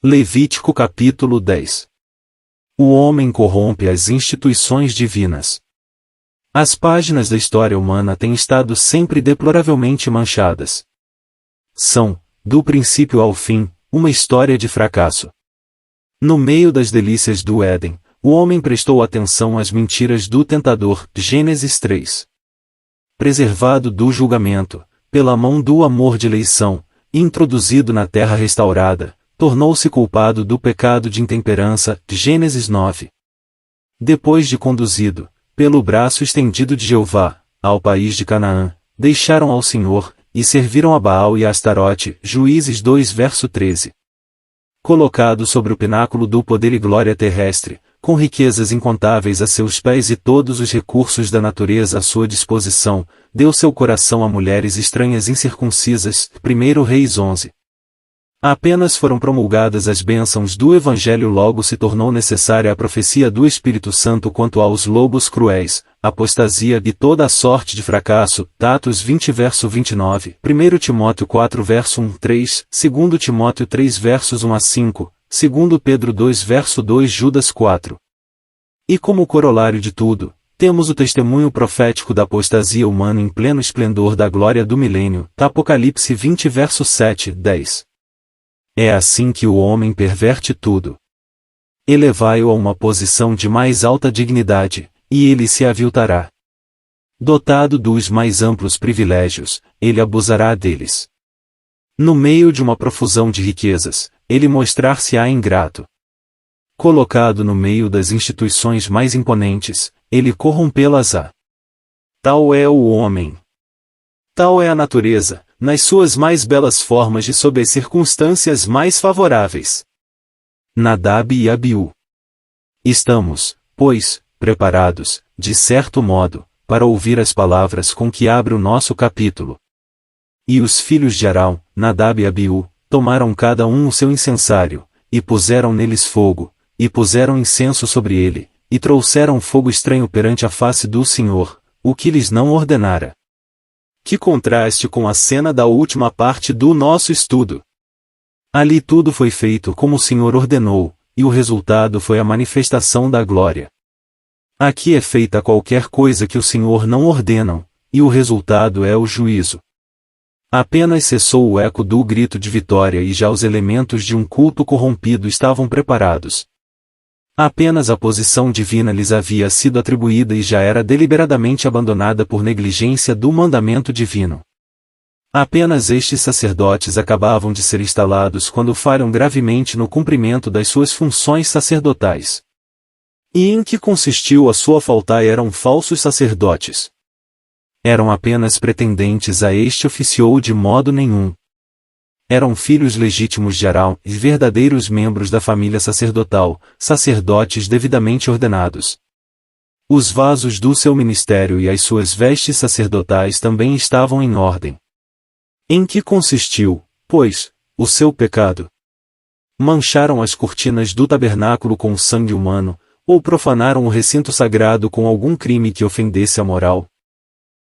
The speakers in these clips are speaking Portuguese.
Levítico capítulo 10. O homem corrompe as instituições divinas. As páginas da história humana têm estado sempre deploravelmente manchadas. São, do princípio ao fim, uma história de fracasso. No meio das delícias do Éden, o homem prestou atenção às mentiras do tentador, Gênesis 3. Preservado do julgamento, pela mão do amor de eleição, introduzido na terra restaurada, tornou-se culpado do pecado de intemperança, Gênesis 9. Depois de conduzido, pelo braço estendido de Jeová, ao país de Canaã, deixaram ao Senhor, e serviram a Baal e a Astarote, Juízes 2 verso 13. Colocado sobre o pináculo do poder e glória terrestre, com riquezas incontáveis a seus pés e todos os recursos da natureza à sua disposição, deu seu coração a mulheres estranhas incircuncisas, 1 Reis 11. Apenas foram promulgadas as bênçãos do Evangelho, logo se tornou necessária a profecia do Espírito Santo quanto aos lobos cruéis, apostasia e toda a sorte de fracasso, Atos 20 verso 29, 1 Timóteo 4 verso 1, 3, 2 Timóteo 3 versos 1 a 5, 2 Pedro 2 verso 2, Judas 4. E como corolário de tudo, temos o testemunho profético da apostasia humana em pleno esplendor da glória do milênio, Apocalipse 20 verso 7, 10. É assim que o homem perverte tudo. Elevai-o a uma posição de mais alta dignidade, e ele se aviltará. Dotado dos mais amplos privilégios, ele abusará deles. No meio de uma profusão de riquezas, ele mostrar-se-á ingrato. Colocado no meio das instituições mais imponentes, ele corrompê-las-á. Tal é o homem. Tal é a natureza, nas suas mais belas formas e sob as circunstâncias mais favoráveis. Nadab e Abiú. Estamos, pois, preparados, de certo modo, para ouvir as palavras com que abre o nosso capítulo. E os filhos de Arão, Nadab e Abiú, tomaram cada um o seu incensário, e puseram neles fogo, e puseram incenso sobre ele, e trouxeram fogo estranho perante a face do Senhor, o que lhes não ordenara. Que contraste com a cena da última parte do nosso estudo! Ali tudo foi feito como o Senhor ordenou, e o resultado foi a manifestação da glória. Aqui é feita qualquer coisa que o Senhor não ordenam, e o resultado é o juízo. Apenas cessou o eco do grito de vitória e já os elementos de um culto corrompido estavam preparados. Apenas a posição divina lhes havia sido atribuída e já era deliberadamente abandonada por negligência do mandamento divino. Apenas estes sacerdotes acabavam de ser instalados quando falham gravemente no cumprimento das suas funções sacerdotais. E em que consistiu a sua falta? Eram falsos sacerdotes. Eram apenas pretendentes a este ofício de modo nenhum. Eram filhos legítimos de Arão e verdadeiros membros da família sacerdotal, sacerdotes devidamente ordenados. Os vasos do seu ministério e as suas vestes sacerdotais também estavam em ordem. Em que consistiu, pois, o seu pecado? Mancharam as cortinas do tabernáculo com sangue humano, ou profanaram o recinto sagrado com algum crime que ofendesse a moral?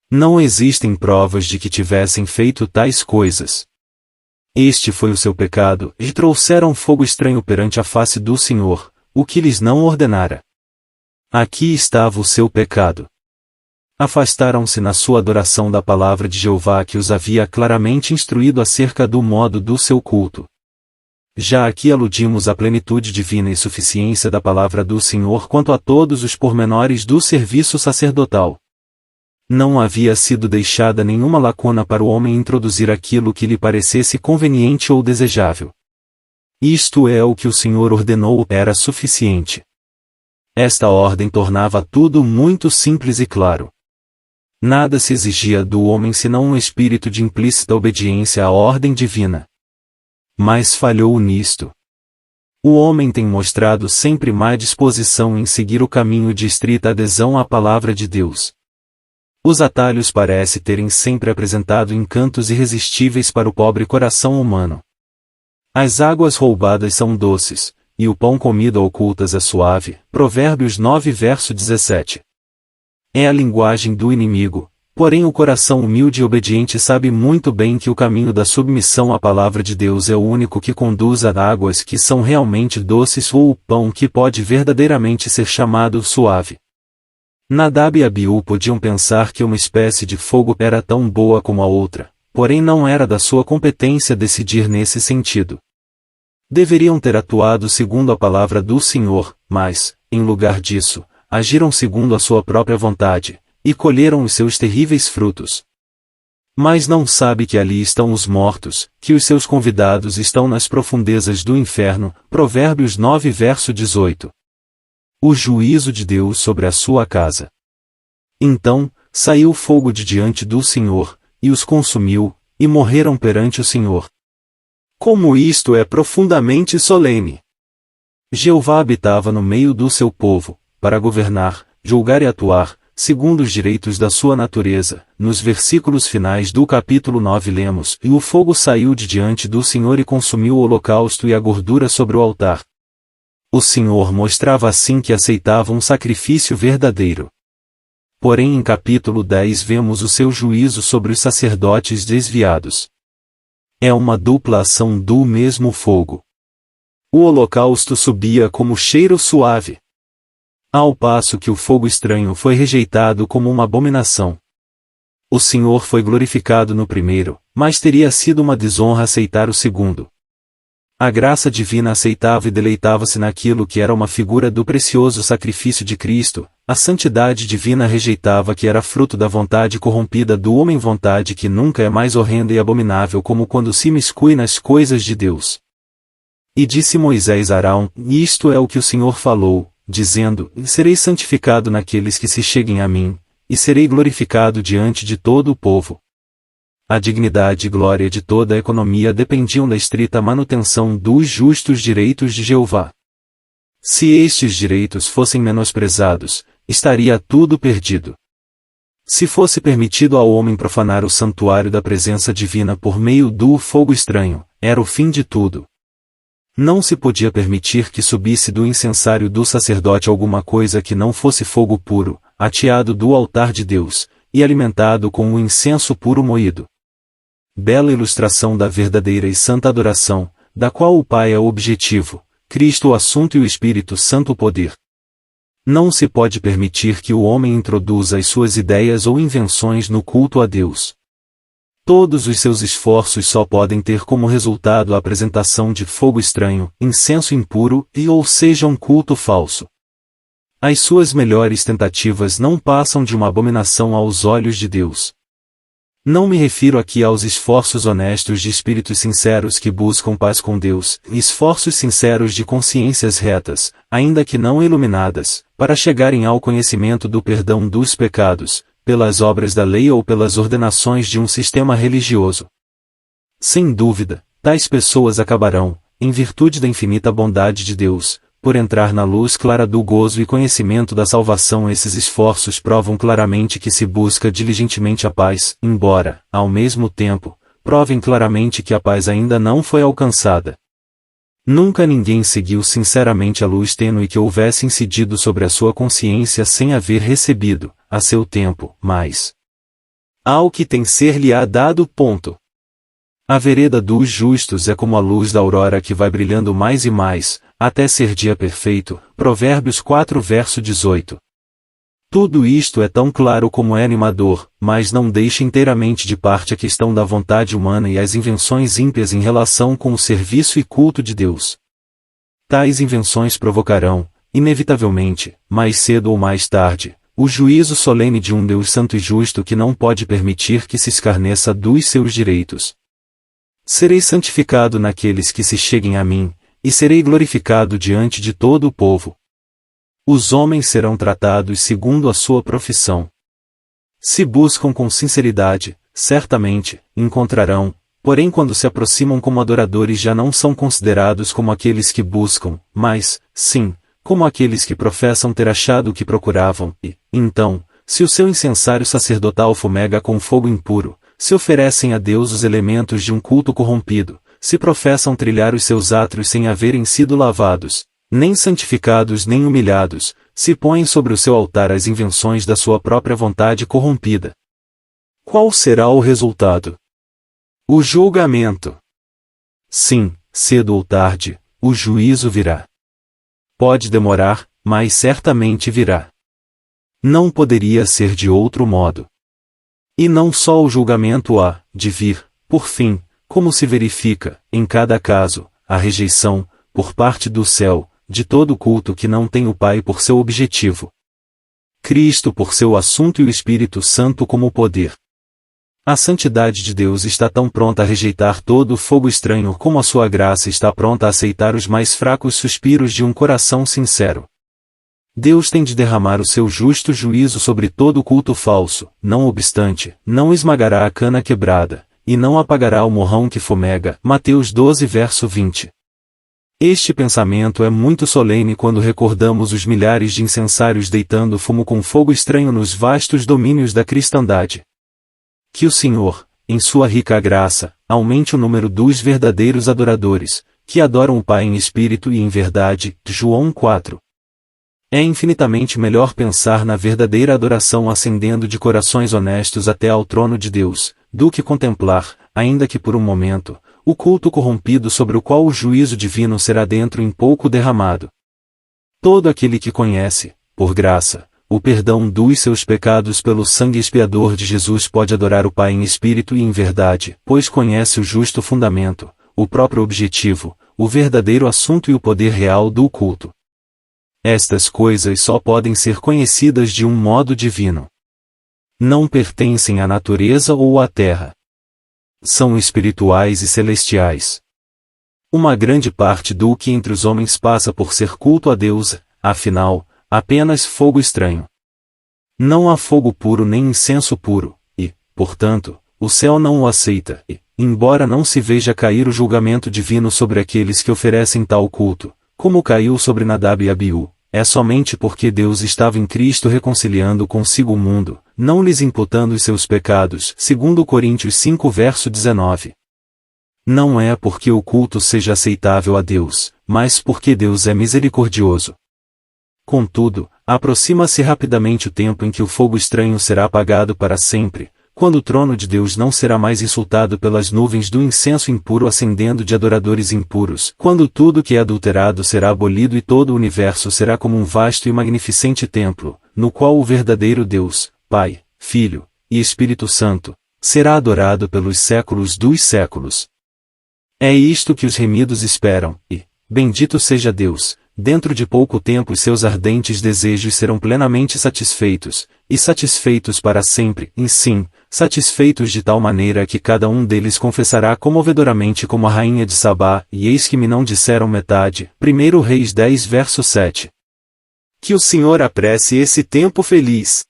Não existem provas de que tivessem feito tais coisas. Este foi o seu pecado, e trouxeram fogo estranho perante a face do Senhor, o que lhes não ordenara. Aqui estava o seu pecado. Afastaram-se na sua adoração da palavra de Jeová que os havia claramente instruído acerca do modo do seu culto. Já aqui aludimos à plenitude divina e suficiência da palavra do Senhor quanto a todos os pormenores do serviço sacerdotal. Não havia sido deixada nenhuma lacuna para o homem introduzir aquilo que lhe parecesse conveniente ou desejável. Isto é o que o Senhor ordenou, era suficiente. Esta ordem tornava tudo muito simples e claro. Nada se exigia do homem senão um espírito de implícita obediência à ordem divina. Mas falhou nisto. O homem tem mostrado sempre má disposição em seguir o caminho de estrita adesão à palavra de Deus. Os atalhos parecem terem sempre apresentado encantos irresistíveis para o pobre coração humano. As águas roubadas são doces, e o pão comido a ocultas é suave. Provérbios 9 verso 17. É a linguagem do inimigo, Porém o coração humilde e obediente sabe muito bem que o caminho da submissão à palavra de Deus é o único que conduz a águas que são realmente doces ou o pão que pode verdadeiramente ser chamado suave. Nadab e Abiú podiam pensar que uma espécie de fogo era tão boa como a outra, porém não era da sua competência decidir nesse sentido. Deveriam ter atuado segundo a palavra do Senhor, mas, em lugar disso, agiram segundo a sua própria vontade, e colheram os seus terríveis frutos. Mas não sabe que ali estão os mortos, que os seus convidados estão nas profundezas do inferno. Provérbios 9 verso 18. O juízo de Deus sobre a sua casa. Então, saiu fogo de diante do Senhor, e os consumiu, e morreram perante o Senhor. Como isto é profundamente solene! Jeová habitava no meio do seu povo, para governar, julgar e atuar, segundo os direitos da sua natureza. Nos versículos finais do capítulo 9 lemos: E o fogo saiu de diante do Senhor e consumiu o holocausto e a gordura sobre o altar. O Senhor mostrava assim que aceitava um sacrifício verdadeiro. Porém em capítulo 10 vemos o seu juízo sobre os sacerdotes desviados. É uma dupla ação do mesmo fogo. O holocausto subia como cheiro suave, ao passo que o fogo estranho foi rejeitado como uma abominação. O Senhor foi glorificado no primeiro, mas teria sido uma desonra aceitar o segundo. A graça divina aceitava e deleitava-se naquilo que era uma figura do precioso sacrifício de Cristo, a santidade divina rejeitava que era fruto da vontade corrompida do homem, vontade que nunca é mais horrenda e abominável como quando se miscui nas coisas de Deus. E disse Moisés a Arão: Isto é o que o Senhor falou, dizendo: Serei santificado naqueles que se cheguem a mim, e serei glorificado diante de todo o povo. A dignidade e glória de toda a economia dependiam da estrita manutenção dos justos direitos de Jeová. Se estes direitos fossem menosprezados, estaria tudo perdido. Se fosse permitido ao homem profanar o santuário da presença divina por meio do fogo estranho, era o fim de tudo. Não se podia permitir que subisse do incensário do sacerdote alguma coisa que não fosse fogo puro, ateado do altar de Deus, e alimentado com o incenso puro moído. Bela ilustração da verdadeira e santa adoração, da qual o Pai é o objetivo, Cristo o assunto e o Espírito Santo o poder. Não se pode permitir que o homem introduza as suas ideias ou invenções no culto a Deus. Todos os seus esforços só podem ter como resultado a apresentação de fogo estranho, incenso impuro ou seja um culto falso. As suas melhores tentativas não passam de uma abominação aos olhos de Deus. Não me refiro aqui aos esforços honestos de espíritos sinceros que buscam paz com Deus, esforços sinceros de consciências retas, ainda que não iluminadas, para chegarem ao conhecimento do perdão dos pecados, pelas obras da lei ou pelas ordenações de um sistema religioso. Sem dúvida, tais pessoas acabarão, em virtude da infinita bondade de Deus, por entrar na luz clara do gozo e conhecimento da salvação. Esses esforços provam claramente que se busca diligentemente a paz, embora, ao mesmo tempo, provem claramente que a paz ainda não foi alcançada. Nunca ninguém seguiu sinceramente a luz tênue que houvesse incidido sobre a sua consciência sem haver recebido, a seu tempo, mais ao que tem ser-lhe-á dado. A vereda dos justos é como a luz da aurora que vai brilhando mais e mais, até ser dia perfeito. Provérbios 4 verso 18. Tudo isto é tão claro como é animador, mas não deixa inteiramente de parte a questão da vontade humana e as invenções ímpias em relação com o serviço e culto de Deus. Tais invenções provocarão, inevitavelmente, mais cedo ou mais tarde, o juízo solene de um Deus santo e justo que não pode permitir que se escarneça dos seus direitos. Serei santificado naqueles que se cheguem a mim, e serei glorificado diante de todo o povo. Os homens serão tratados segundo a sua profissão. Se buscam com sinceridade, certamente, encontrarão, porém quando se aproximam como adoradores já não são considerados como aqueles que buscam, mas, sim, como aqueles que professam ter achado o que procuravam, e, então, se o seu incensário sacerdotal fumega com fogo impuro, se oferecem a Deus os elementos de um culto corrompido, se professam trilhar os seus átrios sem haverem sido lavados, nem santificados nem humilhados, se põem sobre o seu altar as invenções da sua própria vontade corrompida. Qual será o resultado? O julgamento. Sim, cedo ou tarde, o juízo virá. Pode demorar, mas certamente virá. Não poderia ser de outro modo. E não só o julgamento há de vir, por fim, como se verifica, em cada caso, a rejeição, por parte do céu, de todo culto que não tem o Pai por seu objetivo, Cristo por seu assunto e o Espírito Santo como poder. A santidade de Deus está tão pronta a rejeitar todo o fogo estranho como a sua graça está pronta a aceitar os mais fracos suspiros de um coração sincero. Deus tem de derramar o seu justo juízo sobre todo o culto falso, não obstante, não esmagará a cana quebrada, e não apagará o morrão que fumega. Mateus 12 verso 20. Este pensamento é muito solene quando recordamos os milhares de incensários deitando fumo com fogo estranho nos vastos domínios da cristandade. Que o Senhor, em sua rica graça, aumente o número dos verdadeiros adoradores, que adoram o Pai em espírito e em verdade. João 4. É infinitamente melhor pensar na verdadeira adoração ascendendo de corações honestos até ao trono de Deus, do que contemplar, ainda que por um momento, o culto corrompido sobre o qual o juízo divino será dentro em pouco derramado. Todo aquele que conhece, por graça, o perdão dos seus pecados pelo sangue expiador de Jesus pode adorar o Pai em espírito e em verdade, pois conhece o justo fundamento, o próprio objetivo, o verdadeiro assunto e o poder real do culto. Estas coisas só podem ser conhecidas de um modo divino. Não pertencem à natureza ou à terra. São espirituais e celestiais. Uma grande parte do que entre os homens passa por ser culto a Deus, afinal, apenas fogo estranho. Não há fogo puro nem incenso puro, e, portanto, o céu não o aceita, e, embora não se veja cair o julgamento divino sobre aqueles que oferecem tal culto, como caiu sobre Nadab e Abiú, é somente porque Deus estava em Cristo reconciliando consigo o mundo, não lhes imputando os seus pecados, segundo Coríntios 5 verso 19. Não é porque o culto seja aceitável a Deus, mas porque Deus é misericordioso. Contudo, aproxima-se rapidamente o tempo em que o fogo estranho será apagado para sempre, quando o trono de Deus não será mais insultado pelas nuvens do incenso impuro ascendendo de adoradores impuros, quando tudo que é adulterado será abolido e todo o universo será como um vasto e magnificente templo, no qual o verdadeiro Deus, Pai, Filho e Espírito Santo, será adorado pelos séculos dos séculos. É isto que os remidos esperam, e, bendito seja Deus, dentro de pouco tempo os seus ardentes desejos serão plenamente satisfeitos, e satisfeitos para sempre, e sim, satisfeitos de tal maneira que cada um deles confessará comovedoramente como a rainha de Sabá, e eis que me não disseram metade. 1 Reis 10 verso 7. Que o Senhor apresse esse tempo feliz.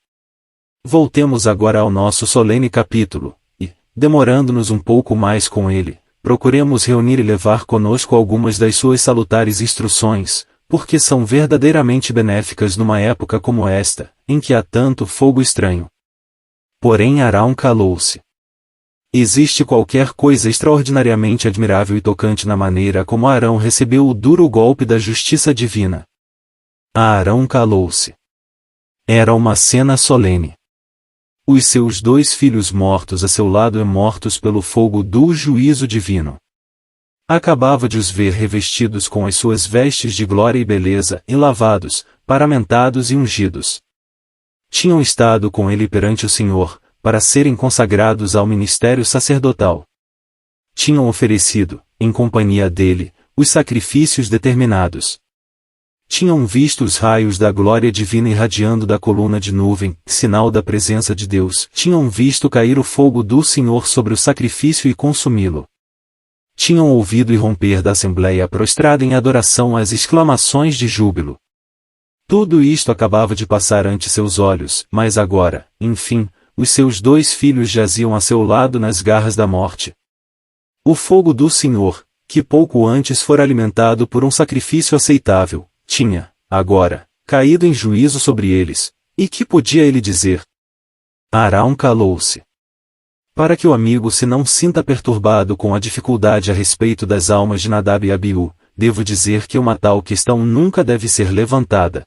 Voltemos agora ao nosso solene capítulo, e, demorando-nos um pouco mais com ele, procuremos reunir e levar conosco algumas das suas salutares instruções, porque são verdadeiramente benéficas numa época como esta, em que há tanto fogo estranho. Porém Arão calou-se. Existe qualquer coisa extraordinariamente admirável e tocante na maneira como Arão recebeu o duro golpe da justiça divina. Arão calou-se. Era uma cena solene. Os seus 2 filhos mortos a seu lado e mortos pelo fogo do juízo divino. Acabava de os ver revestidos com as suas vestes de glória e beleza, e lavados, paramentados e ungidos. Tinham estado com ele perante o Senhor, para serem consagrados ao ministério sacerdotal. Tinham oferecido, em companhia dele, os sacrifícios determinados. Tinham visto os raios da glória divina irradiando da coluna de nuvem, sinal da presença de Deus. Tinham visto cair o fogo do Senhor sobre o sacrifício e consumi-lo. Tinham ouvido irromper da assembleia prostrada em adoração as exclamações de júbilo. Tudo isto acabava de passar ante seus olhos, mas agora, enfim, os seus 2 filhos jaziam a seu lado nas garras da morte. O fogo do Senhor, que pouco antes fora alimentado por um sacrifício aceitável, tinha, agora, caído em juízo sobre eles, e que podia ele dizer? Arão calou-se. Para que o amigo se não sinta perturbado com a dificuldade a respeito das almas de Nadab e Abiú, devo dizer que uma tal questão nunca deve ser levantada.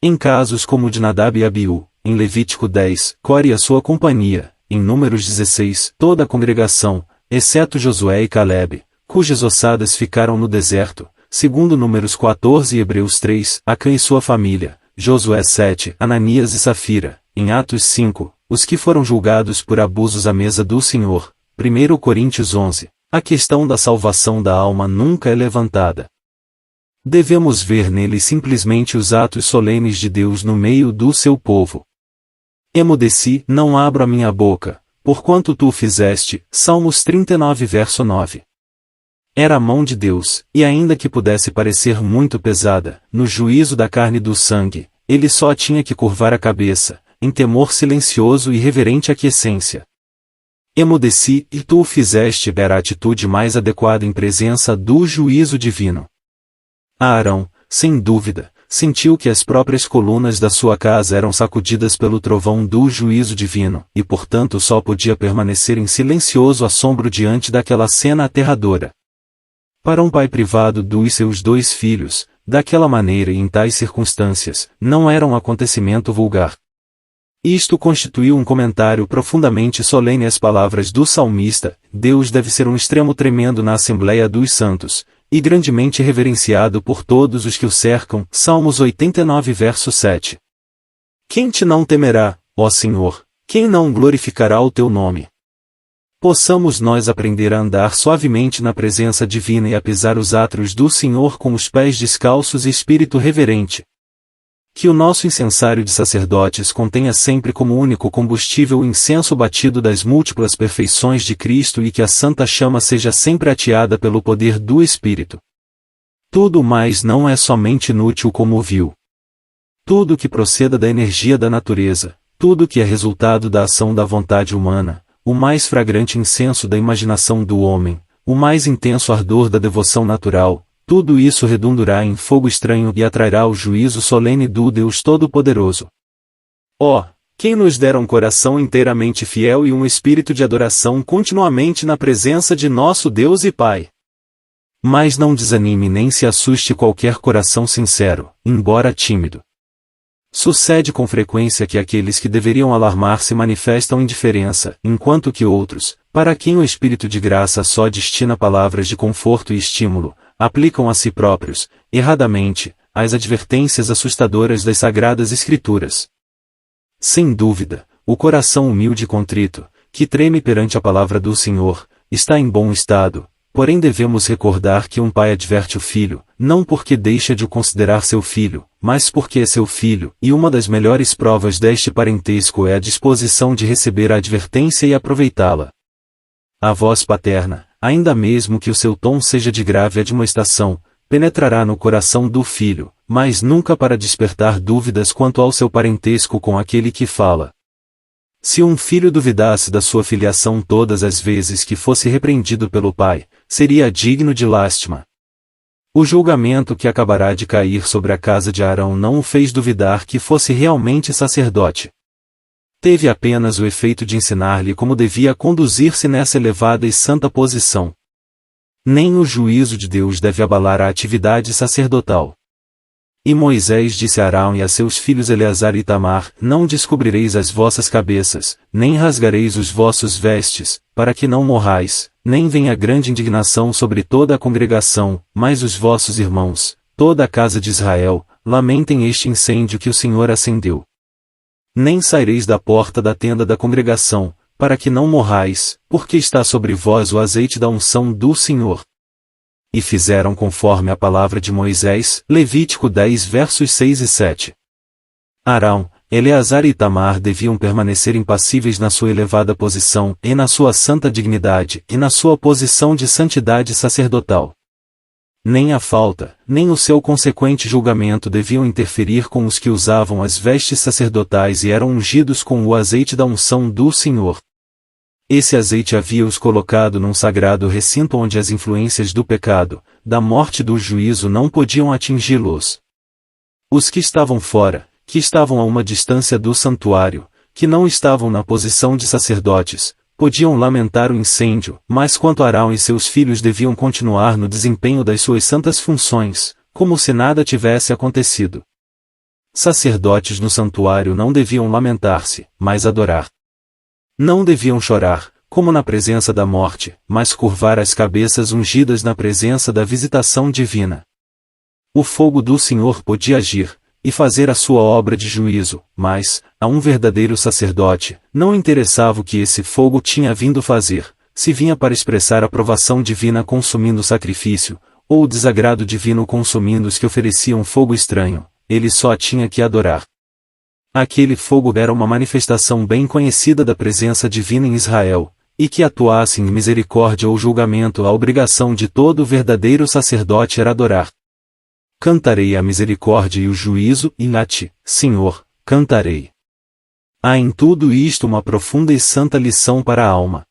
Em casos como o de Nadab e Abiú, em Levítico 10, Core e a sua companhia, em Números 16, toda a congregação, exceto Josué e Calebe, cujas ossadas ficaram no deserto, segundo Números 14 e Hebreus 3, Acã e sua família, Josué 7, Ananias e Safira, em Atos 5, os que foram julgados por abusos à mesa do Senhor, 1 Coríntios 11, a questão da salvação da alma nunca é levantada. Devemos ver nele simplesmente os atos solenes de Deus no meio do seu povo. Emudeci, não abro a minha boca, porquanto tu o fizeste, Salmos 39 verso 9. Era a mão de Deus, e ainda que pudesse parecer muito pesada, no juízo da carne e do sangue, ele só tinha que curvar a cabeça, em temor silencioso e reverente aquiescência. Emudeci, e tu o fizeste, era a atitude mais adequada em presença do juízo divino. Arão, sem dúvida, sentiu que as próprias colunas da sua casa eram sacudidas pelo trovão do juízo divino, e portanto só podia permanecer em silencioso assombro diante daquela cena aterradora. Para um pai privado dos seus 2 filhos, daquela maneira e em tais circunstâncias, não era um acontecimento vulgar. Isto constituiu um comentário profundamente solene às palavras do salmista: Deus deve ser um extremo tremendo na Assembleia dos Santos, e grandemente reverenciado por todos os que o cercam. Salmos 89 verso 7. Quem te não temerá, ó Senhor? Quem não glorificará o teu nome? Possamos nós aprender a andar suavemente na presença divina e a pisar os átrios do Senhor com os pés descalços e espírito reverente. Que o nosso incensário de sacerdotes contenha sempre como único combustível o incenso batido das múltiplas perfeições de Cristo e que a santa chama seja sempre ateada pelo poder do Espírito. Tudo mais não é somente inútil como vil. Tudo que proceda da energia da natureza, tudo que é resultado da ação da vontade humana, o mais fragrante incenso da imaginação do homem, o mais intenso ardor da devoção natural, tudo isso redundará em fogo estranho e atrairá o juízo solene do Deus Todo-Poderoso. Oh, quem nos dera um coração inteiramente fiel e um espírito de adoração continuamente na presença de nosso Deus e Pai! Mas não desanime nem se assuste qualquer coração sincero, embora tímido. Sucede com frequência que aqueles que deveriam alarmar-se manifestam indiferença, enquanto que outros, para quem o Espírito de graça só destina palavras de conforto e estímulo, aplicam a si próprios, erradamente, as advertências assustadoras das Sagradas Escrituras. Sem dúvida, o coração humilde e contrito, que treme perante a palavra do Senhor, está em bom estado, porém devemos recordar que um pai adverte o filho, não porque deixa de o considerar seu filho, mas porque é seu filho, e uma das melhores provas deste parentesco é a disposição de receber a advertência e aproveitá-la. A voz paterna, ainda mesmo que o seu tom seja de grave admoestação, penetrará no coração do filho, mas nunca para despertar dúvidas quanto ao seu parentesco com aquele que fala. Se um filho duvidasse da sua filiação todas as vezes que fosse repreendido pelo pai, seria digno de lástima. O julgamento que acabará de cair sobre a casa de Arão não o fez duvidar que fosse realmente sacerdote. Teve apenas o efeito de ensinar-lhe como devia conduzir-se nessa elevada e santa posição. Nem o juízo de Deus deve abalar a atividade sacerdotal. E Moisés disse a Arão e a seus filhos Eleazar e Itamar: Não descobrireis as vossas cabeças, nem rasgareis os vossos vestes, para que não morrais, nem venha grande indignação sobre toda a congregação, mas os vossos irmãos, toda a casa de Israel, lamentem este incêndio que o Senhor acendeu. Nem saireis da porta da tenda da congregação, para que não morrais, porque está sobre vós o azeite da unção do Senhor. E fizeram conforme a palavra de Moisés. Levítico 10 versos 6 e 7. Arão, Eleazar e Itamar deviam permanecer impassíveis na sua elevada posição, e na sua santa dignidade, e na sua posição de santidade sacerdotal. Nem a falta, nem o seu consequente julgamento deviam interferir com os que usavam as vestes sacerdotais e eram ungidos com o azeite da unção do Senhor. Esse azeite havia-os colocado num sagrado recinto onde as influências do pecado, da morte e do juízo não podiam atingi-los. Os que estavam fora, que estavam a uma distância do santuário, que não estavam na posição de sacerdotes, podiam lamentar o incêndio, mas quanto a Arão e seus filhos deviam continuar no desempenho das suas santas funções, como se nada tivesse acontecido. Sacerdotes no santuário não deviam lamentar-se, mas adorar. Não deviam chorar, como na presença da morte, mas curvar as cabeças ungidas na presença da visitação divina. O fogo do Senhor podia agir, e fazer a sua obra de juízo, mas, a um verdadeiro sacerdote, não interessava o que esse fogo tinha vindo fazer, se vinha para expressar a aprovação divina consumindo o sacrifício, ou o desagrado divino consumindo os que ofereciam fogo estranho, ele só tinha que adorar. Aquele fogo era uma manifestação bem conhecida da presença divina em Israel, e que atuasse em misericórdia ou julgamento, a obrigação de todo verdadeiro sacerdote era adorar. Cantarei a misericórdia e o juízo, e a ti, Senhor, cantarei. Há em tudo isto uma profunda e santa lição para a alma.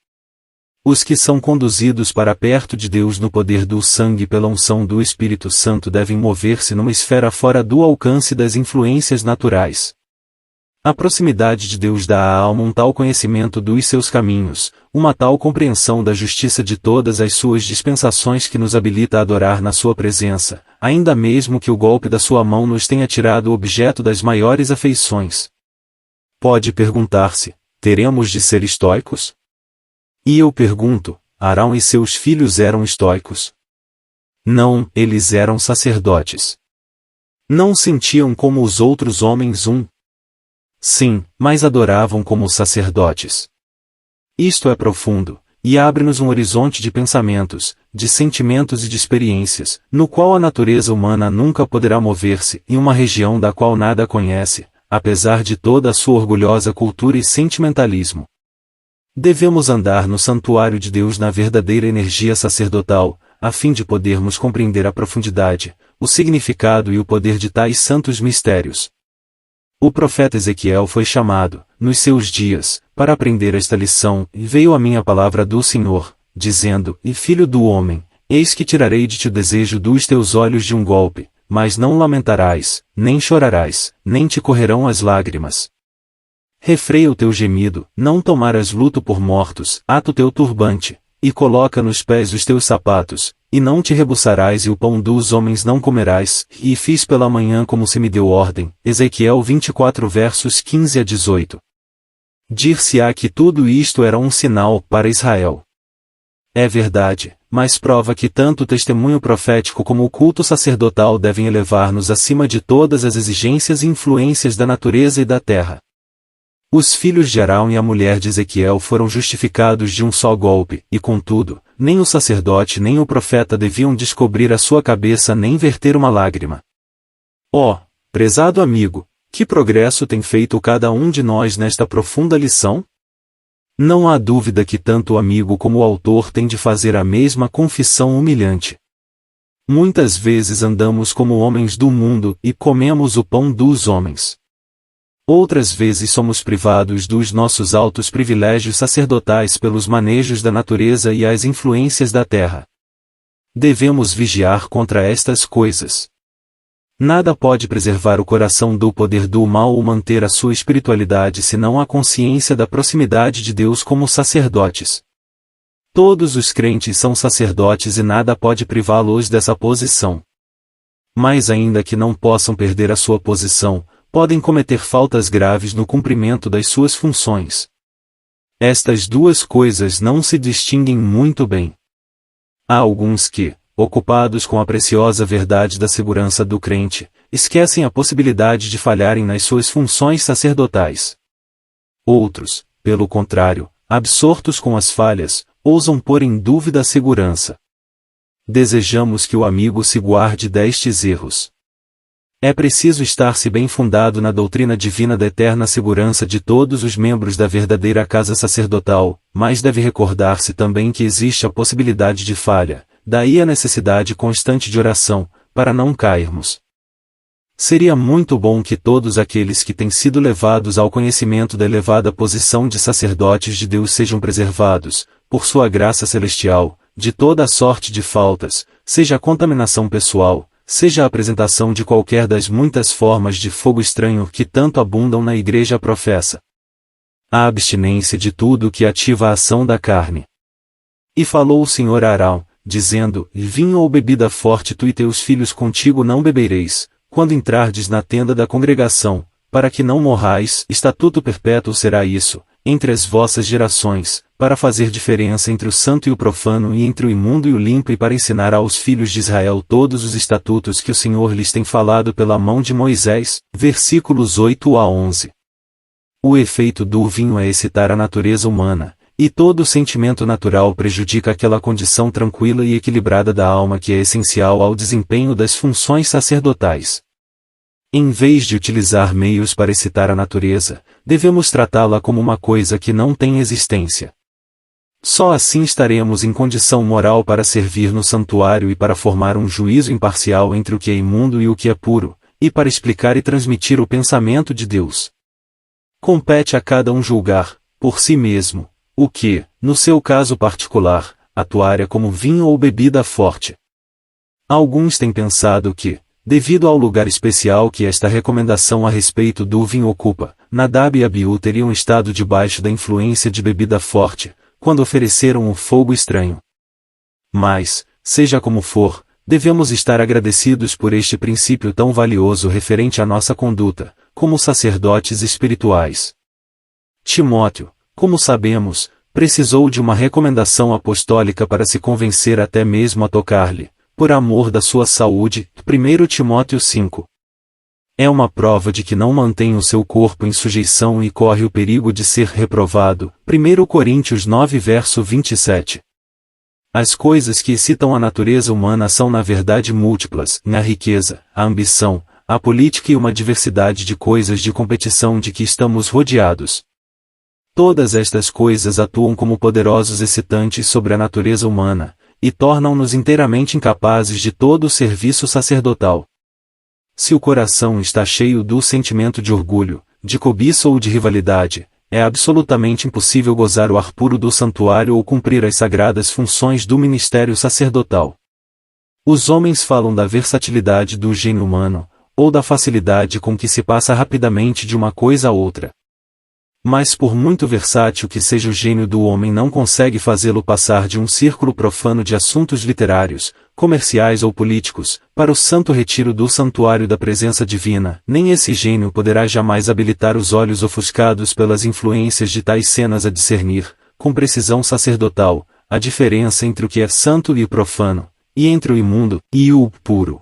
Os que são conduzidos para perto de Deus no poder do sangue pela unção do Espírito Santo devem mover-se numa esfera fora do alcance das influências naturais. A proximidade de Deus dá à alma um tal conhecimento dos seus caminhos, uma tal compreensão da justiça de todas as suas dispensações que nos habilita a adorar na sua presença, ainda mesmo que o golpe da sua mão nos tenha tirado o objeto das maiores afeições. Pode perguntar-se, teremos de ser estoicos? E eu pergunto, Arão e seus filhos eram estoicos? Não, eles eram sacerdotes. Não sentiam como os outros homens Sim, mas adoravam como os sacerdotes. Isto é profundo, e abre-nos um horizonte de pensamentos, de sentimentos e de experiências, no qual a natureza humana nunca poderá mover-se, em uma região da qual nada conhece, apesar de toda a sua orgulhosa cultura e sentimentalismo. Devemos andar no santuário de Deus na verdadeira energia sacerdotal, a fim de podermos compreender a profundidade, o significado e o poder de tais santos mistérios. O profeta Ezequiel foi chamado, nos seus dias, para aprender esta lição, e veio a mim a palavra do Senhor, dizendo, e filho do homem, eis que tirarei de ti o desejo dos teus olhos de um golpe, mas não lamentarás, nem chorarás, nem te correrão as lágrimas. Refreia o teu gemido, não tomarás luto por mortos, ata o teu turbante, e coloca nos pés os teus sapatos, e não te rebuçarás e o pão dos homens não comerás, e fiz pela manhã como se me deu ordem. Ezequiel 24 versos 15 a 18. Dir-se-á que tudo isto era um sinal para Israel. É verdade, mas prova que tanto o testemunho profético como o culto sacerdotal devem elevar-nos acima de todas as exigências e influências da natureza e da terra. Os filhos de Arão e a mulher de Ezequiel foram justificados de um só golpe, e contudo, nem o sacerdote nem o profeta deviam descobrir a sua cabeça nem verter uma lágrima. Oh, prezado amigo, que progresso tem feito cada um de nós nesta profunda lição? Não há dúvida que tanto o amigo como o autor têm de fazer a mesma confissão humilhante. Muitas vezes andamos como homens do mundo e comemos o pão dos homens. Outras vezes somos privados dos nossos altos privilégios sacerdotais pelos manejos da natureza e as influências da terra. Devemos vigiar contra estas coisas. Nada pode preservar o coração do poder do mal ou manter a sua espiritualidade senão a consciência da proximidade de Deus como sacerdotes. Todos os crentes são sacerdotes e nada pode privá-los dessa posição. Mas ainda que não possam perder a sua posição, podem cometer faltas graves no cumprimento das suas funções. Estas duas coisas não se distinguem muito bem. Há alguns que, ocupados com a preciosa verdade da segurança do crente, esquecem a possibilidade de falharem nas suas funções sacerdotais. Outros, pelo contrário, absortos com as falhas, ousam pôr em dúvida a segurança. Desejamos que o amigo se guarde destes erros. É preciso estar-se bem fundado na doutrina divina da eterna segurança de todos os membros da verdadeira casa sacerdotal, mas deve recordar-se também que existe a possibilidade de falha, daí a necessidade constante de oração, para não cairmos. Seria muito bom que todos aqueles que têm sido levados ao conhecimento da elevada posição de sacerdotes de Deus sejam preservados, por sua graça celestial, de toda a sorte de faltas, seja a contaminação pessoal, seja a apresentação de qualquer das muitas formas de fogo estranho que tanto abundam na igreja professa. A abstinência de tudo que ativa a ação da carne. E falou o Senhor a Arão, dizendo, vinho ou bebida forte tu e teus filhos contigo não bebereis, quando entrardes na tenda da congregação, para que não morrais, estatuto perpétuo será isso, entre as vossas gerações, para fazer diferença entre o santo e o profano e entre o imundo e o limpo e para ensinar aos filhos de Israel todos os estatutos que o Senhor lhes tem falado pela mão de Moisés. Versículos 8 a 11. O efeito do vinho é excitar a natureza humana, e todo sentimento natural prejudica aquela condição tranquila e equilibrada da alma que é essencial ao desempenho das funções sacerdotais. Em vez de utilizar meios para excitar a natureza, devemos tratá-la como uma coisa que não tem existência. Só assim estaremos em condição moral para servir no santuário e para formar um juízo imparcial entre o que é imundo e o que é puro, e para explicar e transmitir o pensamento de Deus. Compete a cada um julgar, por si mesmo, o que, no seu caso particular, atuar como vinho ou bebida forte. Alguns têm pensado que, devido ao lugar especial que esta recomendação a respeito do vinho ocupa, Nadab e Abiú teriam estado debaixo da influência de bebida forte, quando ofereceram o fogo estranho. Mas, seja como for, devemos estar agradecidos por este princípio tão valioso referente à nossa conduta, como sacerdotes espirituais. Timóteo, como sabemos, precisou de uma recomendação apostólica para se convencer até mesmo a tocar-lhe, por amor da sua saúde. 1 Timóteo 5. É uma prova de que não mantém o seu corpo em sujeição e corre o perigo de ser reprovado. 1 Coríntios 9 verso 27. As coisas que excitam a natureza humana são na verdade múltiplas, a riqueza, a ambição, a política e uma diversidade de coisas de competição de que estamos rodeados. Todas estas coisas atuam como poderosos excitantes sobre a natureza humana, e tornam-nos inteiramente incapazes de todo o serviço sacerdotal. Se o coração está cheio do sentimento de orgulho, de cobiça ou de rivalidade, é absolutamente impossível gozar o ar puro do santuário ou cumprir as sagradas funções do ministério sacerdotal. Os homens falam da versatilidade do gênio humano, ou da facilidade com que se passa rapidamente de uma coisa a outra. Mas por muito versátil que seja o gênio do homem não consegue fazê-lo passar de um círculo profano de assuntos literários, comerciais ou políticos, para o santo retiro do santuário da presença divina. Nem esse gênio poderá jamais habilitar os olhos ofuscados pelas influências de tais cenas a discernir, com precisão sacerdotal, a diferença entre o que é santo e profano, e entre o imundo e o puro.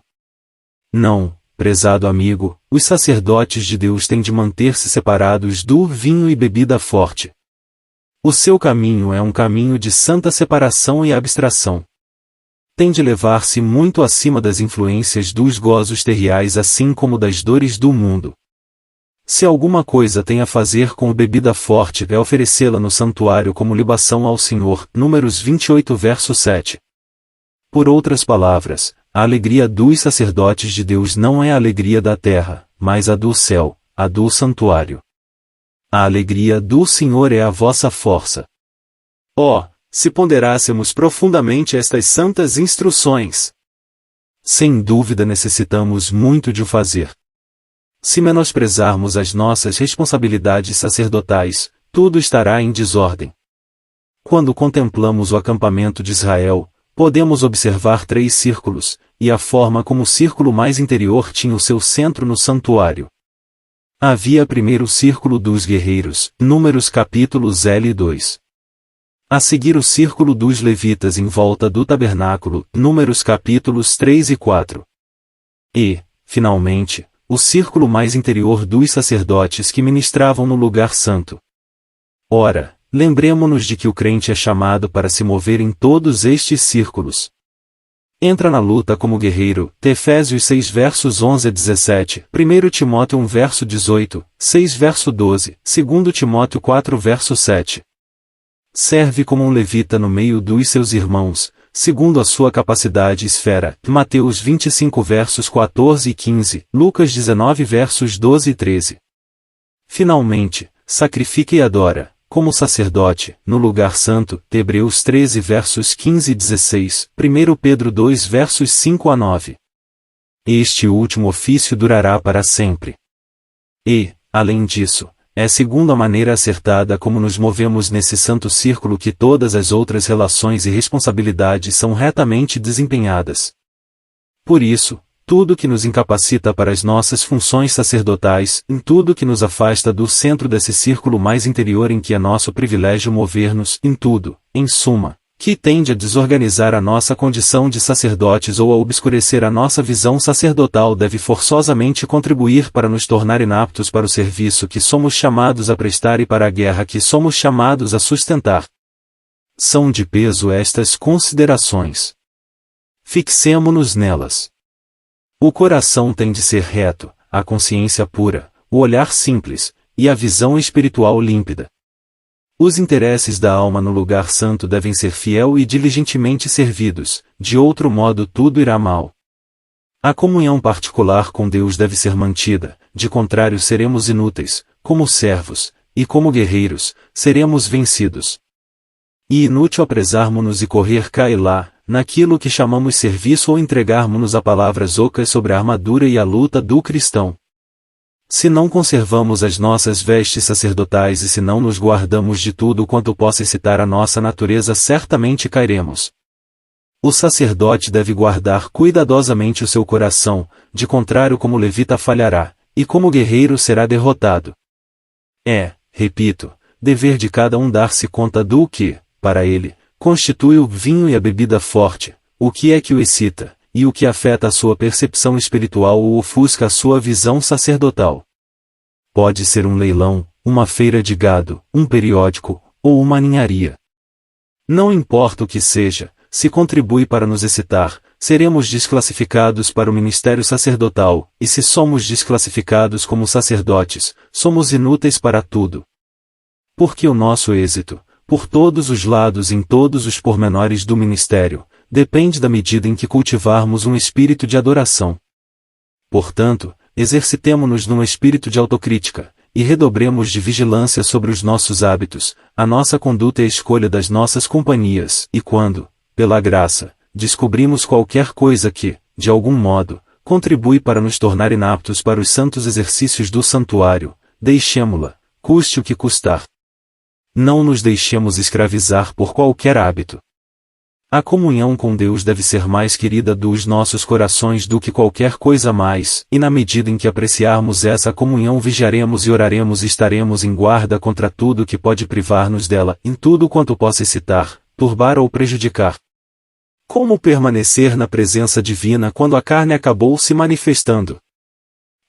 Não, prezado amigo, os sacerdotes de Deus têm de manter-se separados do vinho e bebida forte. O seu caminho é um caminho de santa separação e abstração. Tem de levar-se muito acima das influências dos gozos terreais assim como das dores do mundo. Se alguma coisa tem a fazer com bebida forte é oferecê-la no santuário como libação ao Senhor. Números 28 verso 7. Por outras palavras, a alegria dos sacerdotes de Deus não é a alegria da terra, mas a do céu, a do santuário. A alegria do Senhor é a vossa força. Oh, se ponderássemos profundamente estas santas instruções! Sem dúvida necessitamos muito de o fazer. Se menosprezarmos as nossas responsabilidades sacerdotais, tudo estará em desordem. Quando contemplamos o acampamento de Israel, podemos observar 3 círculos, e a forma como o círculo mais interior tinha o seu centro no santuário. Havia primeiro o círculo dos guerreiros, Números capítulos L 2. A seguir o círculo dos levitas em volta do tabernáculo, Números capítulos 3 e 4. E, finalmente, o círculo mais interior dos sacerdotes que ministravam no lugar santo. Ora, lembremo-nos de que o crente é chamado para se mover em todos estes círculos. Entra na luta como guerreiro, Efésios 6 versos 11 a 17, 1 Timóteo 1 verso 18, 6 verso 12, 2 Timóteo 4 verso 7. Serve como um levita no meio dos seus irmãos, segundo a sua capacidade e esfera, Mateus 25 versos 14 e 15, Lucas 19 versos 12 e 13. Finalmente, sacrifica e adora, como sacerdote, no lugar santo, Hebreus 13 versos 15 e 16, 1 Pedro 2 versos 5 a 9. Este último ofício durará para sempre. E, além disso, é segundo a maneira acertada como nos movemos nesse santo círculo que todas as outras relações e responsabilidades são retamente desempenhadas. Por isso, tudo que nos incapacita para as nossas funções sacerdotais, em tudo que nos afasta do centro desse círculo mais interior em que é nosso privilégio mover-nos, em tudo, em suma, que tende a desorganizar a nossa condição de sacerdotes ou a obscurecer a nossa visão sacerdotal deve forçosamente contribuir para nos tornar inaptos para o serviço que somos chamados a prestar e para a guerra que somos chamados a sustentar. São de peso estas considerações. Fixemo-nos nelas. O coração tem de ser reto, a consciência pura, o olhar simples, e a visão espiritual límpida. Os interesses da alma no lugar santo devem ser fiel e diligentemente servidos, de outro modo tudo irá mal. A comunhão particular com Deus deve ser mantida, de contrário seremos inúteis, como servos, e como guerreiros, seremos vencidos. E inútil apresarmos-nos e correr cá e lá, naquilo que chamamos serviço ou entregarmos-nos a palavras ocas sobre a armadura e a luta do cristão. Se não conservamos as nossas vestes sacerdotais e se não nos guardamos de tudo quanto possa excitar a nossa natureza, certamente cairemos. O sacerdote deve guardar cuidadosamente o seu coração, de contrário como levita falhará, e como guerreiro será derrotado. É, repito, dever de cada um dar-se conta do que, para ele, constitui o vinho e a bebida forte, o que é que o excita, e o que afeta a sua percepção espiritual ou ofusca a sua visão sacerdotal. Pode ser um leilão, uma feira de gado, um periódico, ou uma ninharia. Não importa o que seja, se contribui para nos excitar, seremos desclassificados para o ministério sacerdotal, e se somos desclassificados como sacerdotes, somos inúteis para tudo. Porque o nosso êxito, por todos os lados em todos os pormenores do ministério, depende da medida em que cultivarmos um espírito de adoração. Portanto, exercitemo-nos num espírito de autocrítica, e redobremos de vigilância sobre os nossos hábitos, a nossa conduta e a escolha das nossas companhias, e quando, pela graça, descobrimos qualquer coisa que, de algum modo, contribui para nos tornar inaptos para os santos exercícios do santuário, deixemo-la, custe o que custar. Não nos deixemos escravizar por qualquer hábito. A comunhão com Deus deve ser mais querida dos nossos corações do que qualquer coisa mais, e na medida em que apreciarmos essa comunhão vigiaremos e oraremos e estaremos em guarda contra tudo que pode privar-nos dela, em tudo quanto possa excitar, turbar ou prejudicar. Como permanecer na presença divina quando a carne acabou se manifestando?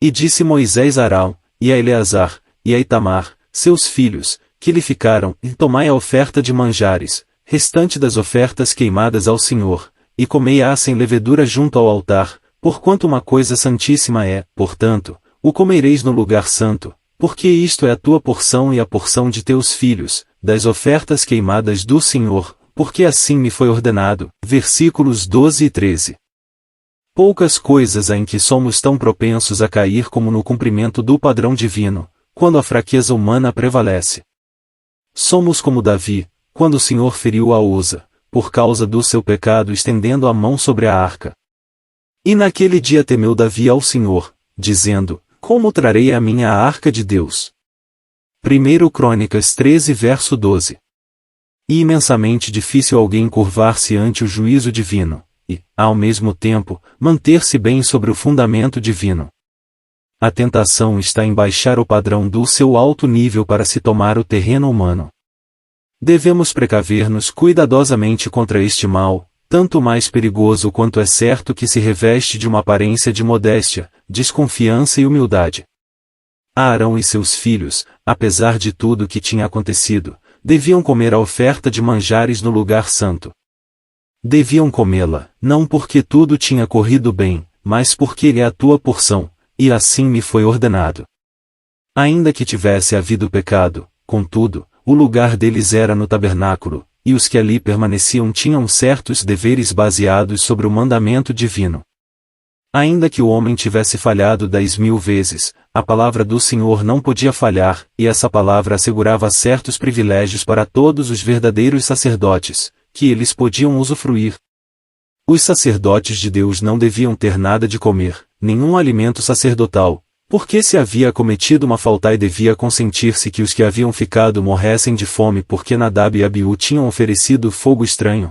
E disse Moisés a Arão, e a Eleazar, e a Itamar, seus filhos, que lhe ficaram, e tomai a oferta de manjares, restante das ofertas queimadas ao Senhor, e comei-a sem levedura junto ao altar, porquanto uma coisa santíssima é, portanto, o comereis no lugar santo, porque isto é a tua porção e a porção de teus filhos, das ofertas queimadas do Senhor, porque assim me foi ordenado. Versículos 12 e 13. Poucas coisas há em que somos tão propensos a cair como no cumprimento do padrão divino, quando a fraqueza humana prevalece. Somos como Davi, quando o Senhor feriu a Uza, por causa do seu pecado estendendo a mão sobre a arca. E naquele dia temeu Davi ao Senhor, dizendo, como trarei a minha arca de Deus? 1 Crônicas 13 verso 12. E imensamente difícil alguém curvar-se ante o juízo divino, e, ao mesmo tempo, manter-se bem sobre o fundamento divino. A tentação está em baixar o padrão do seu alto nível para se tomar o terreno humano. Devemos precaver-nos cuidadosamente contra este mal, tanto mais perigoso quanto é certo que se reveste de uma aparência de modéstia, desconfiança e humildade. Arão e seus filhos, apesar de tudo que tinha acontecido, deviam comer a oferta de manjares no lugar santo. Deviam comê-la, não porque tudo tinha corrido bem, mas porque ele é a tua porção, e assim me foi ordenado. Ainda que tivesse havido pecado, contudo, o lugar deles era no tabernáculo, e os que ali permaneciam tinham certos deveres baseados sobre o mandamento divino. Ainda que o homem tivesse falhado 10.000 vezes, a palavra do Senhor não podia falhar, e essa palavra assegurava certos privilégios para todos os verdadeiros sacerdotes, que eles podiam usufruir. Os sacerdotes de Deus não deviam ter nada de comer, nenhum alimento sacerdotal, porque se havia cometido uma falta e devia consentir-se que os que haviam ficado morressem de fome porque Nadab e Abiú tinham oferecido fogo estranho.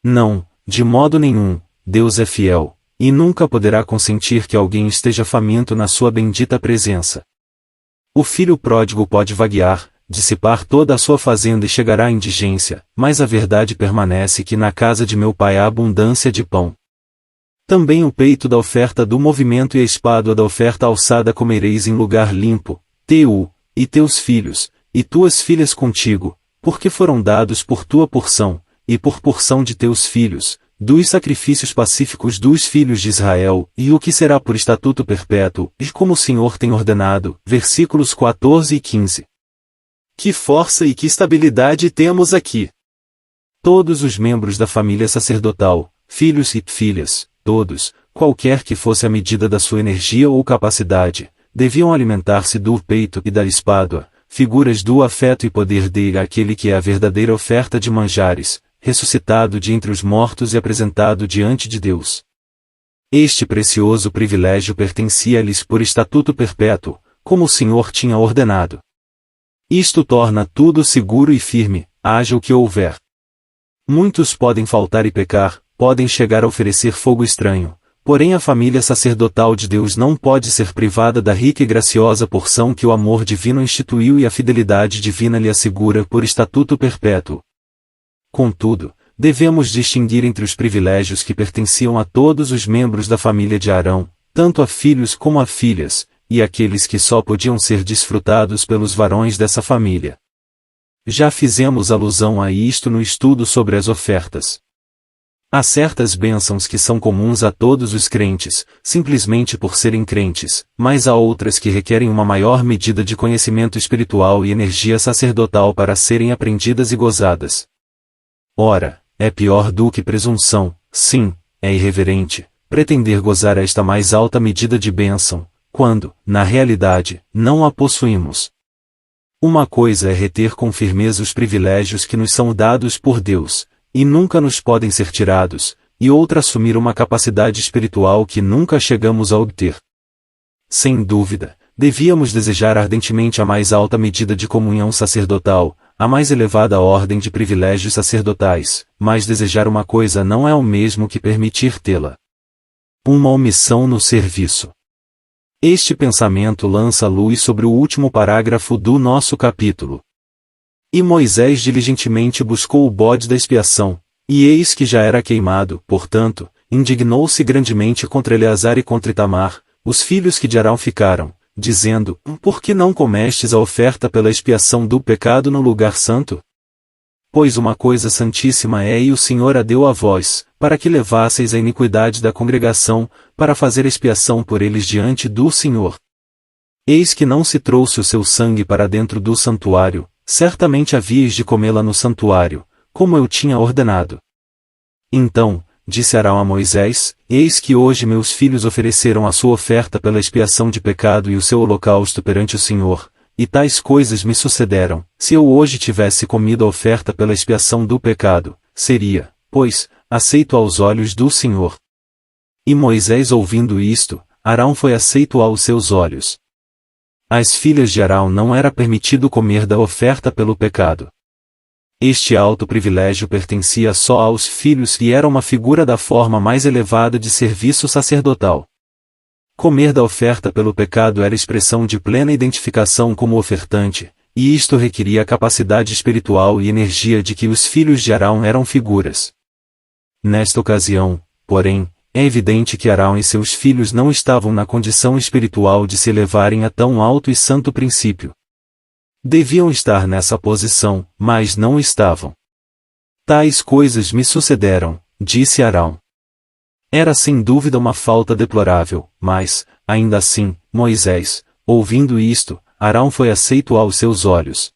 Não, de modo nenhum, Deus é fiel, e nunca poderá consentir que alguém esteja faminto na sua bendita presença. O filho pródigo pode vaguear, dissipar toda a sua fazenda e chegará à indigência, mas a verdade permanece que na casa de meu pai há abundância de pão. Também o peito da oferta do movimento e a espádua da oferta alçada comereis em lugar limpo, teu, e teus filhos, e tuas filhas contigo, porque foram dados por tua porção, e por porção de teus filhos, dos sacrifícios pacíficos dos filhos de Israel, e o que será por estatuto perpétuo, e como o Senhor tem ordenado. Versículos 14 e 15. Que força e que estabilidade temos aqui! Todos os membros da família sacerdotal, filhos e filhas, todos, qualquer que fosse a medida da sua energia ou capacidade, deviam alimentar-se do peito e da espádua, figuras do afeto e poder dele aquele que é a verdadeira oferta de manjares, ressuscitado de entre os mortos e apresentado diante de Deus. Este precioso privilégio pertencia-lhes por estatuto perpétuo, como o Senhor tinha ordenado. Isto torna tudo seguro e firme, haja o que houver. Muitos podem faltar e pecar, podem chegar a oferecer fogo estranho, porém a família sacerdotal de Deus não pode ser privada da rica e graciosa porção que o amor divino instituiu e a fidelidade divina lhe assegura por estatuto perpétuo. Contudo, devemos distinguir entre os privilégios que pertenciam a todos os membros da família de Arão, tanto a filhos como a filhas, e aqueles que só podiam ser desfrutados pelos varões dessa família. Já fizemos alusão a isto no estudo sobre as ofertas. Há certas bênçãos que são comuns a todos os crentes, simplesmente por serem crentes, mas há outras que requerem uma maior medida de conhecimento espiritual e energia sacerdotal para serem aprendidas e gozadas. Ora, é pior do que presunção, sim, é irreverente, pretender gozar esta mais alta medida de bênção, quando, na realidade, não a possuímos. Uma coisa é reter com firmeza os privilégios que nos são dados por Deus, e nunca nos podem ser tirados, e outra assumir uma capacidade espiritual que nunca chegamos a obter. Sem dúvida, devíamos desejar ardentemente a mais alta medida de comunhão sacerdotal, a mais elevada ordem de privilégios sacerdotais, mas desejar uma coisa não é o mesmo que permitir tê-la. Uma omissão no serviço. Este pensamento lança luz sobre o último parágrafo do nosso capítulo. E Moisés diligentemente buscou o bode da expiação, e eis que já era queimado, portanto, indignou-se grandemente contra Eleazar e contra Itamar, os filhos que de Arão ficaram, dizendo: Por que não comestes a oferta pela expiação do pecado no lugar santo? Pois uma coisa santíssima é e o Senhor a deu a vós, para que levasseis a iniquidade da congregação, para fazer expiação por eles diante do Senhor. Eis que não se trouxe o seu sangue para dentro do santuário, certamente havíeis de comê-la no santuário, como eu tinha ordenado. Então, disse Arão a Moisés: Eis que hoje meus filhos ofereceram a sua oferta pela expiação de pecado e o seu holocausto perante o Senhor, e tais coisas me sucederam. Se eu hoje tivesse comido a oferta pela expiação do pecado, seria, pois, aceito aos olhos do Senhor. E Moisés ouvindo isto, Arão foi aceito aos seus olhos. Às filhas de Arão não era permitido comer da oferta pelo pecado. Este alto privilégio pertencia só aos filhos e era uma figura da forma mais elevada de serviço sacerdotal. Comer da oferta pelo pecado era expressão de plena identificação como ofertante, e isto requeria a capacidade espiritual e energia de que os filhos de Arão eram figuras. Nesta ocasião, porém, é evidente que Arão e seus filhos não estavam na condição espiritual de se elevarem a tão alto e santo princípio. Deviam estar nessa posição, mas não estavam. Tais coisas me sucederam, disse Arão. Era sem dúvida uma falta deplorável, mas, ainda assim, Moisés, ouvindo isto, Arão foi aceito aos seus olhos.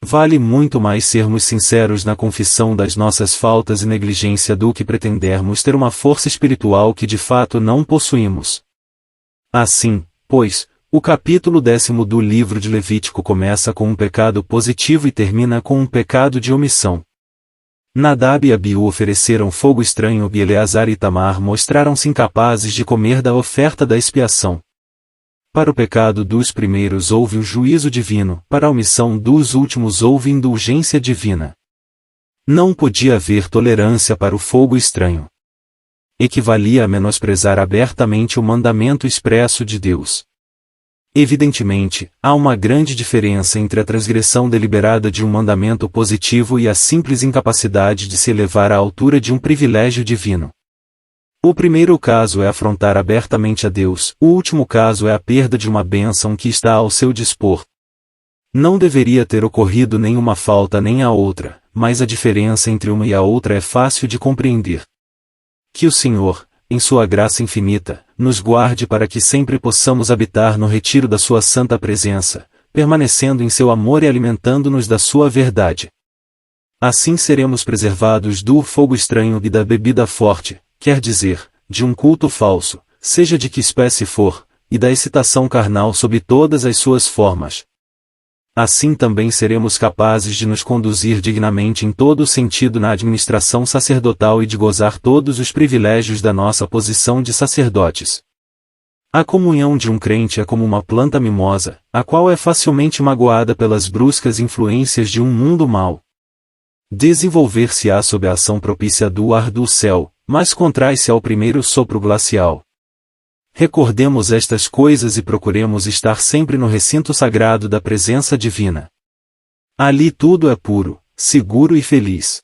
Vale muito mais sermos sinceros na confissão das nossas faltas e negligência do que pretendermos ter uma força espiritual que de fato não possuímos. Assim, pois, o capítulo 10 do livro de Levítico começa com um pecado positivo e termina com um pecado de omissão. Nadab e Abiú ofereceram fogo estranho e Eleazar e Itamar mostraram-se incapazes de comer da oferta da expiação. Para o pecado dos primeiros houve o juízo divino, para a omissão dos últimos houve indulgência divina. Não podia haver tolerância para o fogo estranho. equivalia a menosprezar abertamente o mandamento expresso de Deus. Evidentemente, há uma grande diferença entre a transgressão deliberada de um mandamento positivo e a simples incapacidade de se elevar à altura de um privilégio divino. O primeiro caso é afrontar abertamente a Deus, o último caso é a perda de uma bênção que está ao seu dispor. Não deveria ter ocorrido nenhuma falta nem a outra, mas a diferença entre uma e a outra é fácil de compreender. Que o Senhor, em sua graça infinita, nos guarde para que sempre possamos habitar no retiro da sua santa presença, permanecendo em seu amor e alimentando-nos da sua verdade. Assim seremos preservados do fogo estranho e da bebida forte, quer dizer, de um culto falso, seja de que espécie for, e da excitação carnal sob todas as suas formas. Assim também seremos capazes de nos conduzir dignamente em todo o sentido na administração sacerdotal e de gozar todos os privilégios da nossa posição de sacerdotes. A comunhão de um crente é como uma planta mimosa, a qual é facilmente magoada pelas bruscas influências de um mundo mau. Desenvolver-se-á sob a ação propícia do ar do céu, mas contrai-se ao primeiro sopro glacial. Recordemos estas coisas e procuremos estar sempre no recinto sagrado da presença divina. Ali tudo é puro, seguro e feliz.